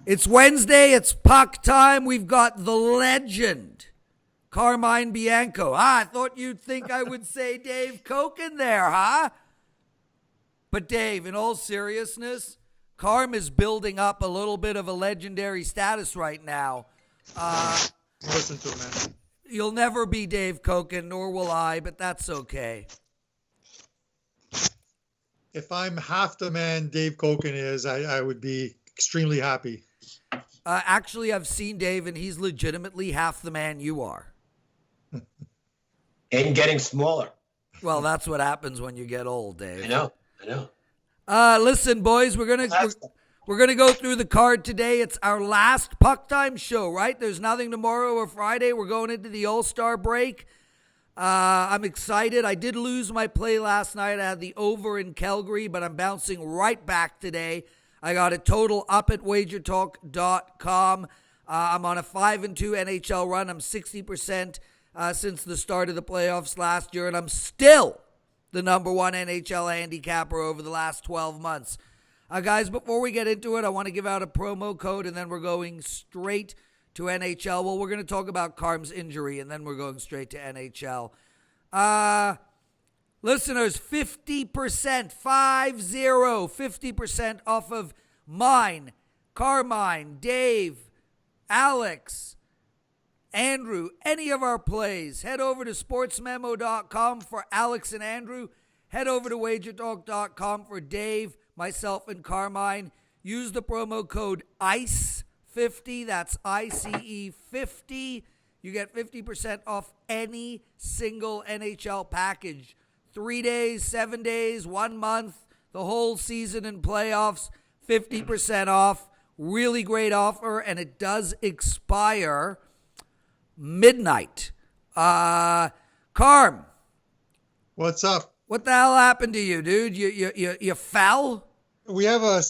It's Wednesday. It's puck time. We've got the legend, Carmine Bianco. I thought you'd think I would say Dave Cokin there, huh? But Dave, in all seriousness, Carm is building up a little bit of a legendary status right now. Listen to him, man. You'll never be Dave Cokin, nor will I, but that's okay. If I'm half the man Dave Cokin is, I would be extremely happy. Actually, I've seen Dave, and he's legitimately half the man you are. And getting smaller. Well, that's what happens when you get old, Dave. I know. Listen, boys, we're gonna go through the card today. It's our last PuckTime show, right? There's nothing tomorrow or Friday. We're going into the All-Star break. I'm excited. I did lose my play last night. I had the over in Calgary, but I'm bouncing right back today. I got a total up at WagerTalk.com. I'm on a 5-2 NHL run. I'm 60% since the start of the playoffs last year, and I'm still the number one NHL handicapper over the last 12 months. Guys, before we get into it, I want to give out a promo code, and then we're going straight to NHL. Well, we're going to talk about Carm's injury, and then we're going straight to NHL. Listeners, 50%, 50% off of mine, Carmine, Dave, Alex, Andrew, any of our plays. Head over to sportsmemo.com for Alex and Andrew. Head over to wagertalk.com for Dave, myself, and Carmine. Use the promo code ICE50. That's ICE 50. You get 50% off any single NHL package. 3 days, 7 days, 1 month, the whole season and playoffs, 50% off. Really great offer, and it does expire midnight. Carm. What's up? What the hell happened to you, dude? You fell? We have a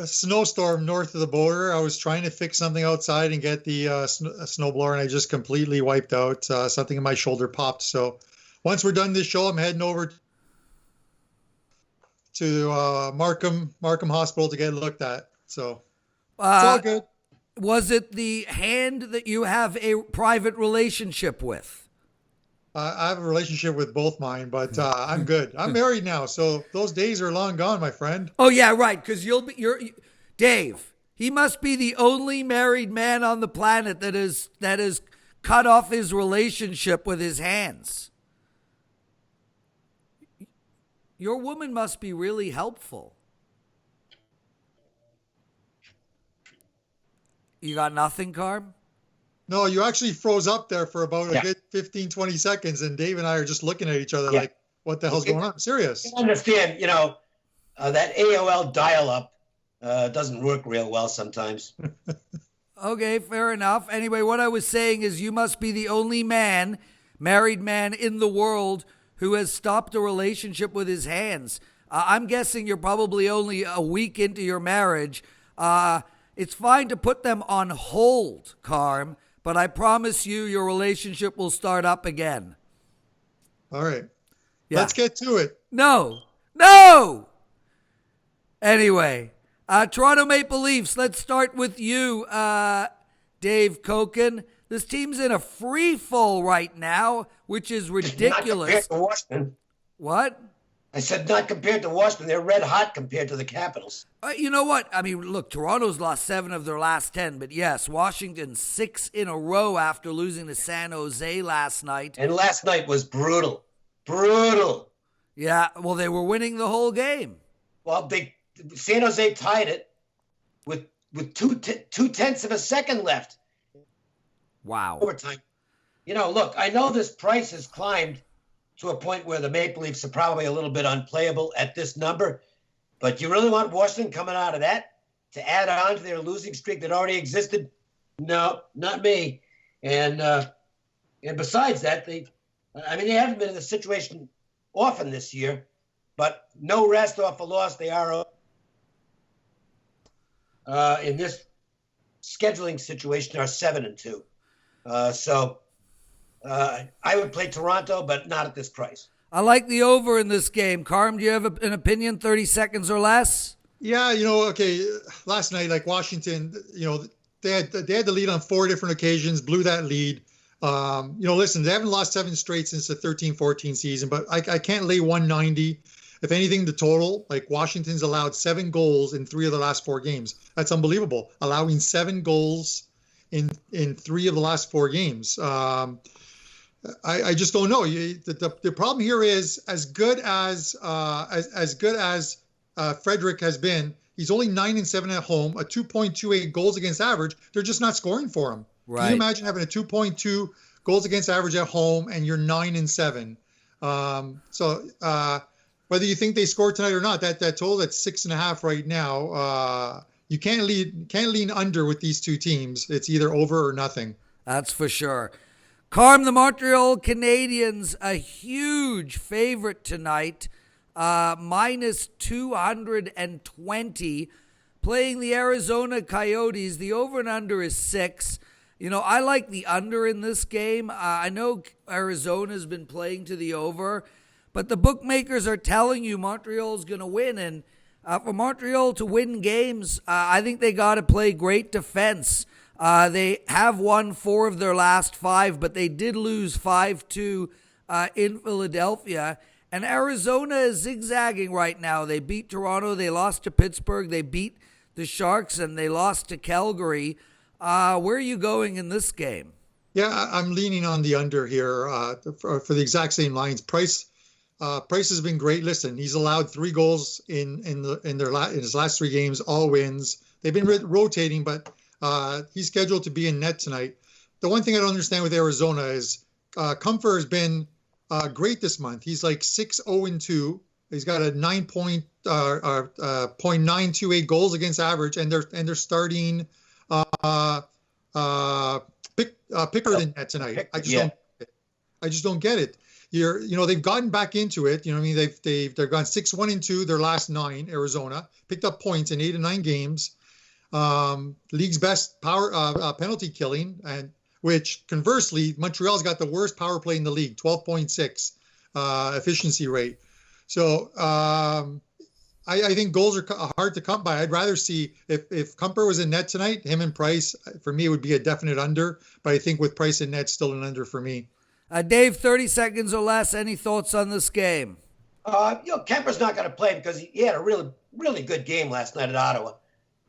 snowstorm north of the border. I was trying to fix something outside and get the snowblower, and I just completely wiped out. Something in my shoulder popped. So once we're done this show, I'm heading over to Markham Hospital to get looked at. So it's all good. Was it the hand that you have a private relationship with? I have a relationship with both mine, but I'm good. I'm married now, so those days are long gone, my friend. Oh yeah, right. Because you're Dave. He must be the only married man on the planet that is cut off his relationship with his hands. Your woman must be really helpful. You got nothing, Carm? No, you actually froze up there for about a good 15, 20 seconds, and Dave and I are just looking at each other like, what the hell's going on? Serious. You understand, that AOL dial-up doesn't work real well sometimes. Okay, fair enough. Anyway, what I was saying is you must be the only married man in the world who has stopped a relationship with his hands. I'm guessing you're probably only a week into your marriage. It's fine to put them on hold, Carm, but I promise you your relationship will start up again. All right. Yeah. Let's get to it. No! Anyway, Toronto Maple Leafs, let's start with you, Dave Cokin. This team's in a free fall right now, which is ridiculous. Not compared to Washington. What? I said not compared to Washington. They're red hot compared to the Capitals. You know what? I mean, look, Toronto's lost 7 of their last 10, but yes, Washington 6 in a row after losing to San Jose last night. And last night was brutal. Brutal. Yeah, well, they were winning the whole game. Well, San Jose tied it with 2/10 of a second left. Wow. Overtime. Look, I know this price has climbed to a point where the Maple Leafs are probably a little bit unplayable at this number. But you really want Washington coming out of that to add on to their losing streak that already existed? No, not me. And besides that, they haven't been in this situation often this year, but no rest off a loss. They are in this scheduling situation are 7-2. So I would play Toronto, but not at this price. I like the over in this game. Carm, do you have an opinion? 30 seconds or less? Yeah, okay. Last night, like Washington, they had the lead on 4 different occasions, blew that lead. Listen, they haven't lost 7 straight since the 13-14 season, but I can't lay 190. If anything, the total, like Washington's allowed 7 goals in 3 of the last 4 games. That's unbelievable. Allowing 7 goals in 3 of the last 4 games. I just don't know. The problem here is as good as Frederick has been. He's only 9-7 at home, a 2.28 goals against average. They're just not scoring for him. Right. Can you imagine having a 2.2 goals against average at home and you're 9-7? Whether you think they scored tonight or not, that total at 6.5 right now, you can't lean under with these two teams. It's either over or nothing. That's for sure. Carm, the Montreal Canadiens, a huge favorite tonight, minus 220, playing the Arizona Coyotes. The over and under is 6. I like the under in this game. I know Arizona's been playing to the over, but the bookmakers are telling you Montreal's going to win. And for Montreal to win games, I think they got to play great defense. They have won 4 of their last 5, but they did lose 5-2 in Philadelphia. And Arizona is zigzagging right now. They beat Toronto, they lost to Pittsburgh, they beat the Sharks, and they lost to Calgary. Where are you going in this game? Yeah, I'm leaning on the under here for the exact same lines. Price has been great. Listen, he's allowed 3 goals in his last 3 games, all wins. They've been rotating, but he's scheduled to be in net tonight. The one thing I don't understand with Arizona is Comfort has been great this month. He's like 6-0-2. He's got a 0.928 goals against average, and they're starting Pickard in net tonight. I just don't get it. They've gotten back into it. I mean, they've gone 6-1-2 their last 9. Arizona picked up points in 8 of 9 games. League's best power penalty killing, and which conversely Montreal's got the worst power play in the league, 12.6 efficiency rate. So I think goals are hard to come by. I'd rather see if Kumper was in net tonight, him and Price, for me it would be a definite under, but I think with Price in net, still an under for me. Dave, 30 seconds or less. Any thoughts on this game? Kemper's not going to play because he had a really, really good game last night at Ottawa.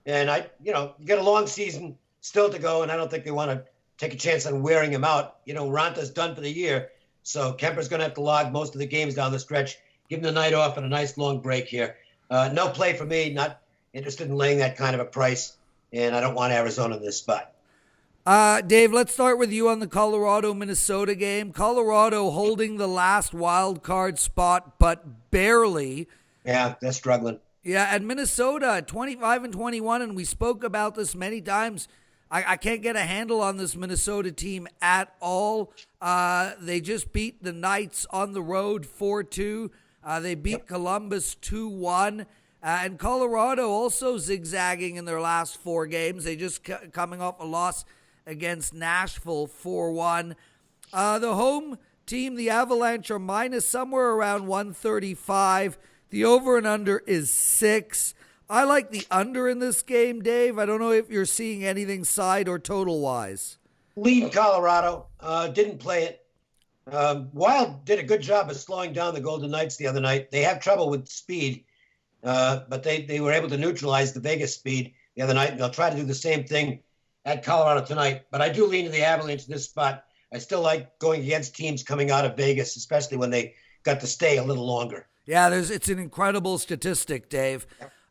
And you get a long season still to go, and I don't think they want to take a chance on wearing him out. Ranta's done for the year, so Kemper's going to have to log most of the games down the stretch. Give him the night off and a nice long break here. No play for me. Not interested in laying that kind of a price, and I don't want Arizona in this spot. Dave, let's start with you on the Colorado-Minnesota game. Colorado holding the last wild card spot, but barely. Yeah, they're struggling. Yeah, and Minnesota, 25-21, and we spoke about this many times. I can't get a handle on this Minnesota team at all. They just beat the Knights on the road 4-2. They beat Columbus 2-1. And Colorado also zigzagging in their last 4 games. They just coming off a loss against Nashville 4-1. The home team, the Avalanche, are minus somewhere around 135. The over and under is 6. I like the under in this game, Dave. I don't know if you're seeing anything side or total-wise. Lead Colorado. Didn't play it. Wild did a good job of slowing down the Golden Knights the other night. They have trouble with speed, but they were able to neutralize the Vegas speed the other night, and they'll try to do the same thing at Colorado tonight. But I do lean to the Avalanche in this spot. I still like going against teams coming out of Vegas, especially when they got to stay a little longer. Yeah, it's an incredible statistic, Dave.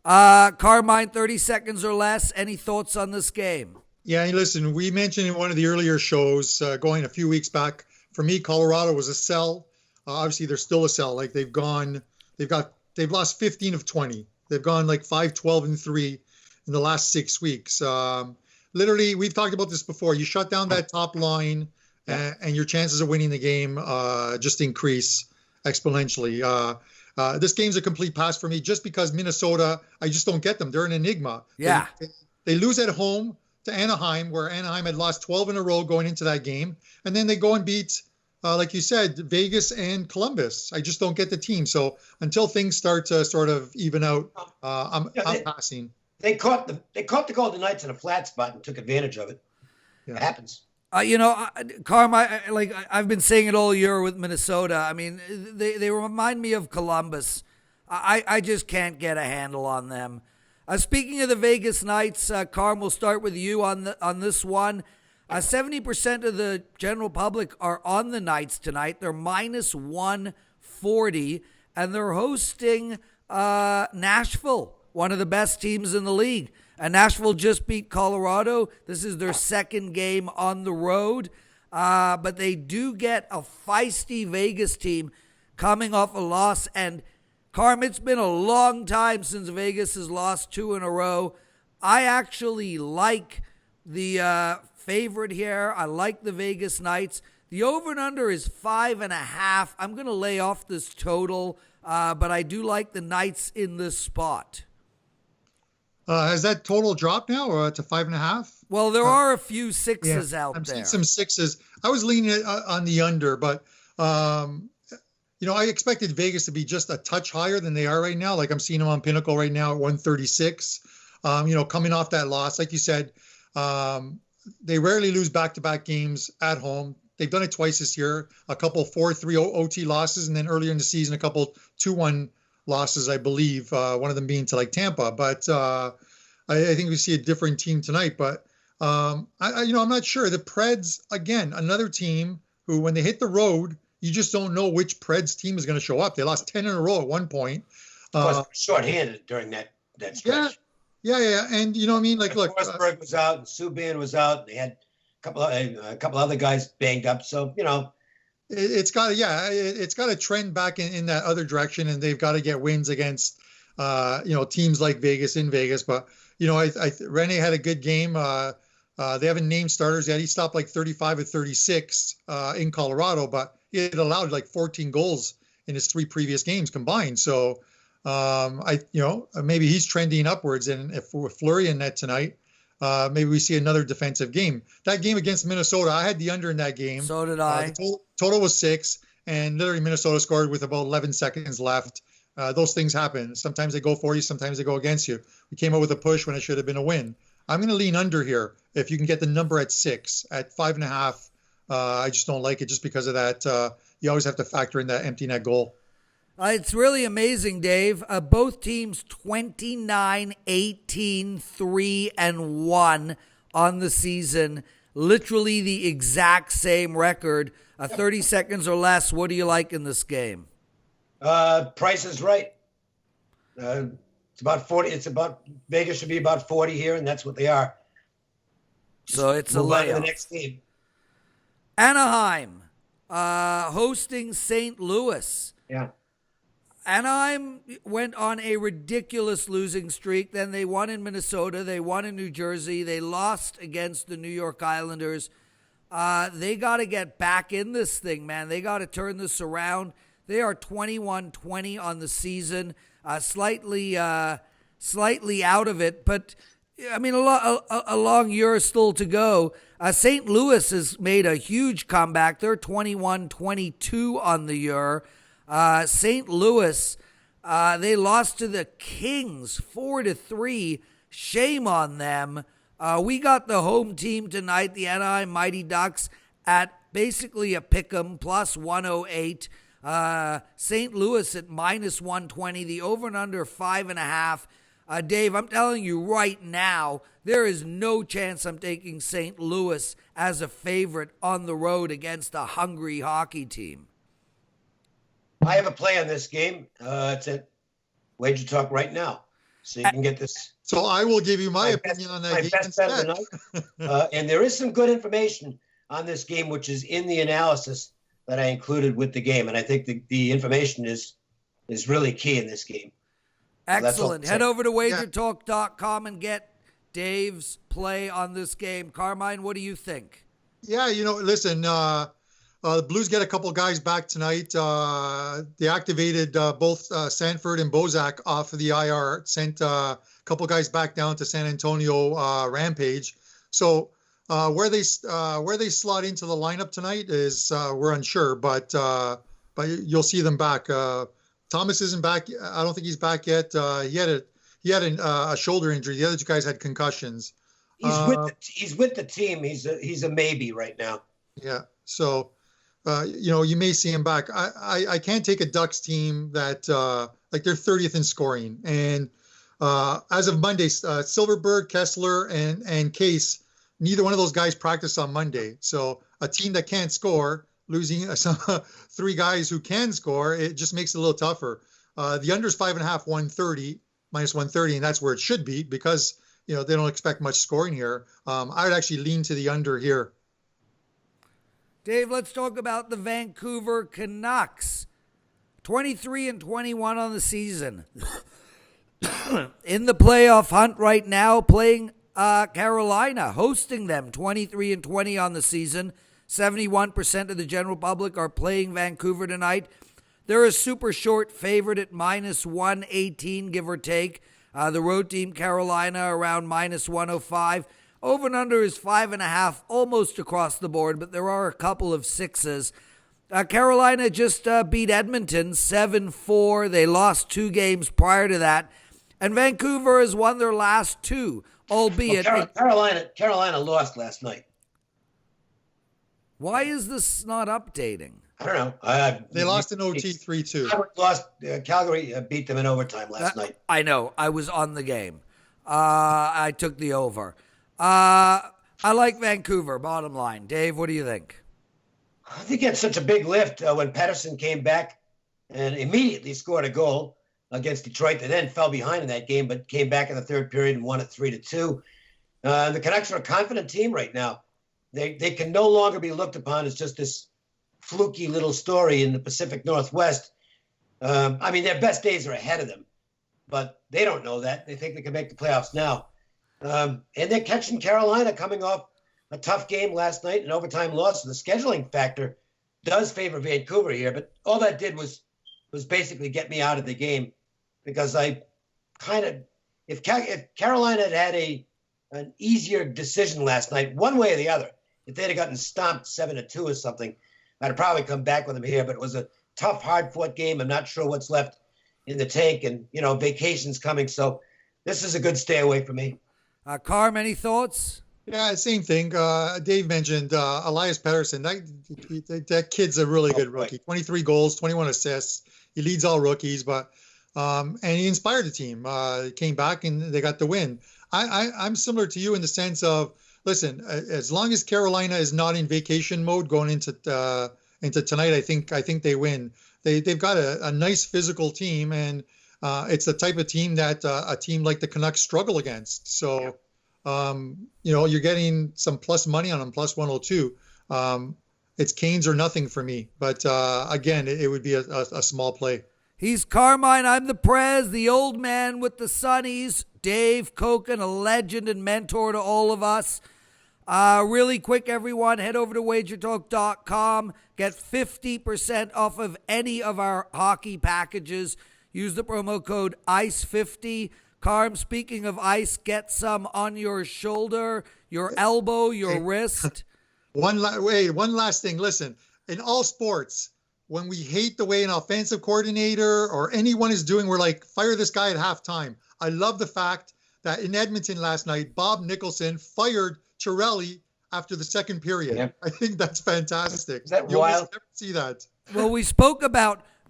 Carmine, 30 seconds or less. Any thoughts on this game? Yeah, listen, we mentioned in one of the earlier shows going a few weeks back, for me, Colorado was a sell. Obviously, they're still a sell. Like they've lost 15 of 20. They've gone like 5-12-3 in the last 6 weeks. Literally, we've talked about this before. You shut down that top line, and your chances of winning the game just increase exponentially. This game's a complete pass for me just because Minnesota, I just don't get them. They're an enigma. Yeah. They lose at home to Anaheim, where Anaheim had lost 12 in a row going into that game. And then they go and beat like you said, Vegas and Columbus. I just don't get the team. So until things start to sort of even out, I'm passing. They caught the Golden Knights in a flat spot and took advantage of it. Yeah. It happens. Carm, I've been saying it all year with Minnesota. I mean, they remind me of Columbus. I just can't get a handle on them. Speaking of the Vegas Knights, Carm, we'll start with you on this one. 70% of the general public are on the Knights tonight. They're minus 140, and they're hosting Nashville, one of the best teams in the league. Nashville just beat Colorado. This is their second game on the road. But they do get a feisty Vegas team coming off a loss. And, Carm, it's been a long time since Vegas has lost 2 in a row. I actually like the favorite here. I like the Vegas Knights. The over and under is 5.5. I'm going to lay off this total, but I do like the Knights in this spot. Has that total dropped now, or to 5.5? Well, there are a few sixes out I'm there. seeing some sixes. I was leaning on the under, but I expected Vegas to be just a touch higher than they are right now. Like I'm seeing them on Pinnacle right now at 136. Coming off that loss, like you said, they rarely lose back-to-back games at home. They've done it twice this year. A couple 4-3 OT losses, and then earlier in the season, a couple 2-1 losses, I believe, one of them being to like Tampa. But I think we see a different team tonight. But I'm not sure. The Preds, again, another team who, when they hit the road, you just don't know which Preds team is going to show up. They lost 10 in a row at one point. Short-handed during that stretch. Yeah. And you know what I mean? Like, look, Forsberg was out, and Subban was out. They had a couple other guys banged up. So, it's got to trend back in that other direction, and they've got to get wins against teams like Vegas in Vegas. But Rene had a good game. They haven't named starters yet. He stopped like 35 of 36 in Colorado, but he had allowed like 14 goals in his 3 previous games combined. So maybe he's trending upwards, and if we're Fleury in net tonight, maybe we see another defensive game. That game against Minnesota, I had the under in that game. So did I. Total was 6, and literally Minnesota scored with about 11 seconds left. Those things happen. Sometimes they go for you, sometimes they go against you. We came out with a push when it should have been a win. I'm going to lean under here. If you can get the number at 6, at 5.5, I just don't like it just because of that. You always have to factor in that empty net goal. It's really amazing, Dave. Both teams 29, 18, 3, and 1 on the season. Literally the exact same record. 30 seconds or less. What do you like in this game? Price is right. It's about 40. Vegas should be about 40 here, and that's what they are. So it's a layoff. The next game. Anaheim hosting St. Louis. Yeah. Anaheim went on a ridiculous losing streak. Then they won in Minnesota. They won in New Jersey. They lost against the New York Islanders. They got to get back in this thing, man. They got to turn this around. They are 21-20 on the season, slightly out of it. But, I mean, a long year still to go. St. Louis has made a huge comeback. They're 21-22 on the year. St. Louis, they lost to the Kings 4-3. Shame on them. We got the home team tonight, the Anaheim Mighty Ducks, at basically a pick'em plus 108. St. Louis at minus 120. The over and under 5.5. Dave, I'm telling you right now, there is no chance I'm taking St. Louis as a favorite on the road against a hungry hockey team. I have a play on this game. It's at WagerTalk right now, so you can get this. So I will give you my opinion on that game instead. Bet of the night. And there is some good information on this game, which is in the analysis that I included with the game, and I think the information is really key in this game. Excellent. Head over to WagerTalk.com and get Dave's play on this game. Carmine, what do you think? Yeah, listen. The Blues get a couple guys back tonight. They activated both Sanford and Bozak off of the IR, sent a couple guys back down to San Antonio Rampage. So Where they slot into the lineup tonight is we're unsure, but you'll see them back. Thomas isn't back. I don't think he's back yet. He had a shoulder injury. The other two guys had concussions. He's with the team. He's a maybe right now. Yeah. So, you may see him back. I can't take a Ducks team that they're 30th in scoring, and as of Monday, Silverberg, Kessler, and Case, neither one of those guys practiced on Monday. So a team that can't score, losing three guys who can score, it just makes it a little tougher. The under's 5.5, 130, minus 130, and that's where it should be because they don't expect much scoring here. I would actually lean to the under here. Dave, let's talk about the Vancouver Canucks. 23-21 on the season. In the playoff hunt right now, playing Carolina, hosting them 23-20 on the season. 71% of the general public are playing Vancouver tonight. They're a super short favorite at minus 118, give or take. The road team, Carolina, around minus 105. Over and under is 5.5, almost across the board, but there are a couple of sixes. Carolina just beat Edmonton 7-4. They lost 2 games prior to that. And Vancouver has won their last 2, albeit... Carolina lost last night. Why is this not updating? I don't know. They lost in OT 3-2. Calgary beat them in overtime last night. I know. I was on the game. I took the over. I like Vancouver, bottom line. Dave, what do you think? I think it's such a big lift when Pettersson came back and immediately scored a goal against Detroit. They then fell behind in that game, but came back in the third period and won it 3-2. The Canucks are a confident team right now. They can no longer be looked upon as just this fluky little story in the Pacific Northwest. Their best days are ahead of them, but they don't know that. They think they can make the playoffs now. And they're catching Carolina coming off a tough game last night, an overtime loss. So the scheduling factor does favor Vancouver here, but all that did was basically get me out of the game because if Carolina had an easier decision last night, one way or the other, if they'd have gotten stomped 7-2 or something, I'd have probably come back with them here. But it was a tough, hard-fought game. I'm not sure what's left in the tank, and vacation's coming, so this is a good stay away for me. Carm, any thoughts? Yeah, same thing. Dave mentioned Elias Pettersson. That kid's a really good rookie. 23 goals, 21 assists. He leads all rookies, and he inspired the team. He came back and they got the win. I'm similar to you in the sense of, listen, as long as Carolina is not in vacation mode going into tonight, I think they win. They've got a nice physical team, and it's the type of team that a team like the Canucks struggle against. So, you're getting some plus money on them, plus 102. It's Canes or nothing for me. But again, it would be a small play. He's Carmine. I'm the Prez, the old man with the Sunnies. Dave Cokin, a legend and mentor to all of us. Really quick, everyone, head over to WagerTalk.com. Get 50% off of any of our hockey packages. Use the promo code ICE50. Carm, speaking of ice, get some on your shoulder, your elbow, your wrist. One last thing. Listen, in all sports, when we hate the way an offensive coordinator or anyone is doing, we're like, fire this guy at halftime. I love the fact that in Edmonton last night, Bob Nicholson fired Chiarelli after the second period. Yep. I think that's fantastic. Is that wild? Never see that. Well,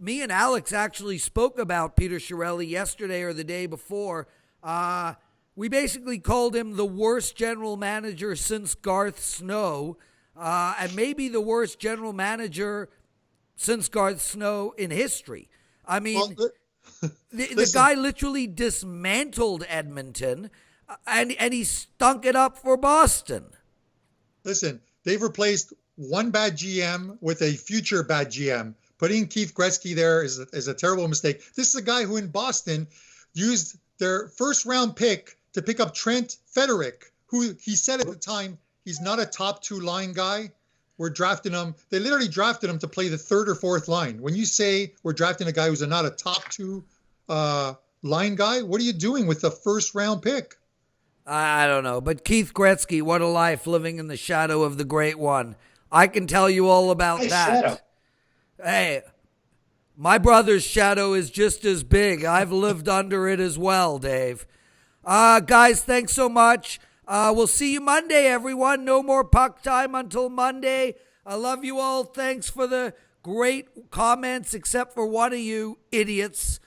me and Alex actually spoke about Peter Chiarelli yesterday or the day before. We basically called him the worst general manager since Garth Snow, and maybe the worst general manager since Garth Snow in history. I mean, the guy literally dismantled Edmonton, and he stunk it up for Boston. Listen, they've replaced one bad GM with a future bad GM. Putting Keith Gretzky there is a terrible mistake. This is a guy who in Boston used their first-round pick to pick up Trent Frederic, who he said at the time he's not a top 2 line guy. We're drafting him. They literally drafted him to play the third or fourth line. When you say we're drafting a guy who's not a top 2 line guy, what are you doing with the first-round pick? I don't know. But Keith Gretzky, what a life living in the shadow of the great one. I can tell you all about Nice that. shadow. Hey, my brother's shadow is just as big. I've lived under it as well, Dave. Guys, thanks so much. We'll see you Monday, everyone. No more puck time until Monday. I love you all. Thanks for the great comments, except for one of you idiots.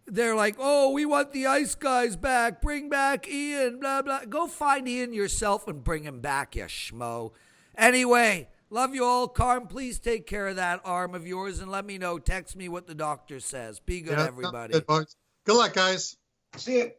They're like, oh, we want the ice guys back. Bring back Ian, blah, blah. Go find Ian yourself and bring him back, you schmo. Anyway, love you all. Carm, please take care of that arm of yours and let me know. Text me what the doctor says. Be good, everybody. Good luck, guys. See you.